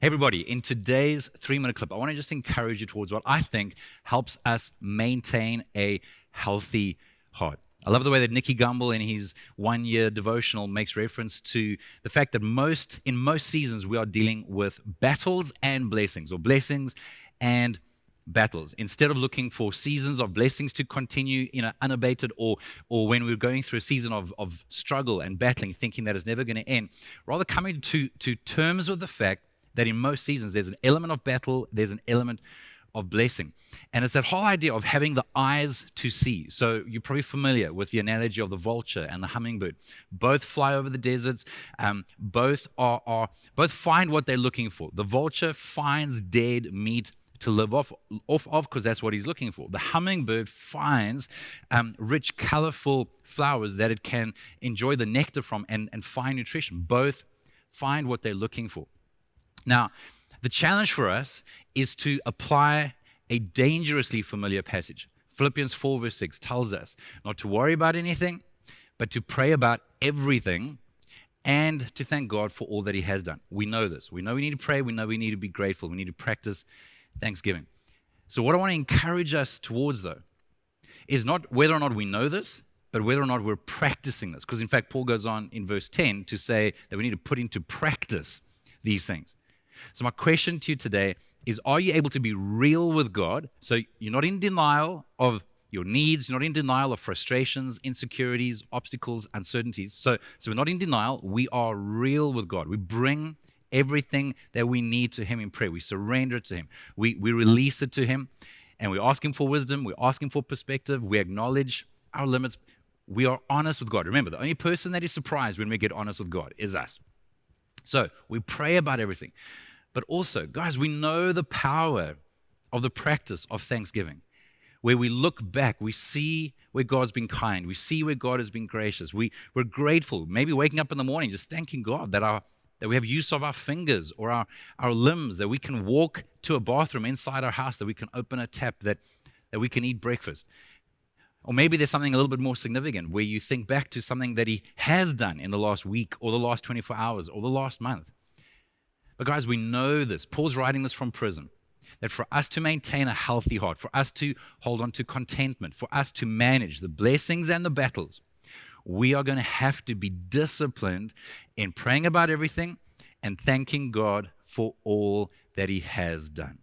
Hey everybody, in today's 3-minute clip, I want to just encourage you towards what I think helps us maintain a healthy heart. I love the way that Nicky Gumbel in his 1-year devotional makes reference to the fact that in most seasons we are dealing with battles and blessings, or blessings and battles. Instead of looking for seasons of blessings to continue, unabated, or when we're going through a season of struggle and battling, thinking that it's never going to end, rather coming to terms with the fact that in most seasons there's an element of battle, there's an element of blessing. And it's that whole idea of having the eyes to see. So you're probably familiar with the analogy of the vulture and the hummingbird. Both fly over the deserts. Both find what they're looking for. The vulture finds dead meat to live off of because that's what he's looking for. The hummingbird finds rich, colorful flowers that it can enjoy the nectar from and find nutrition. Both find what they're looking for. Now, the challenge for us is to apply a dangerously familiar passage. Philippians 4 verse 6 tells us not to worry about anything, but to pray about everything and to thank God for all that He has done. We know this. We know we need to pray. We know we need to be grateful. We need to practice thanksgiving. So what I want to encourage us towards, though, is not whether or not we know this, but whether or not we're practicing this. Because, in fact, Paul goes on in verse 10 to say that we need to put into practice these things. So my question to you today is, are you able to be real with God? So you're not in denial of your needs, you're not in denial of frustrations, insecurities, obstacles, uncertainties. So we're not in denial, we are real with God. We bring everything that we need to Him in prayer. We surrender it to Him. We release it to Him, and we ask Him for wisdom, we ask Him for perspective, we acknowledge our limits. We are honest with God. Remember, the only person that is surprised when we get honest with God is us. So we pray about everything. But also, guys, we know the power of the practice of thanksgiving, where we look back, we see where God's been kind, we see where God has been gracious. We're grateful, maybe waking up in the morning just thanking God that we have use of our fingers or our limbs, that we can walk to a bathroom inside our house, that we can open a tap, that we can eat breakfast. Or maybe there's something a little bit more significant where you think back to something that He has done in the last week or the last 24 hours or the last month. But guys, we know this. Paul's writing this from prison, that for us to maintain a healthy heart, for us to hold on to contentment, for us to manage the blessings and the battles, we are going to have to be disciplined in praying about everything and thanking God for all that He has done.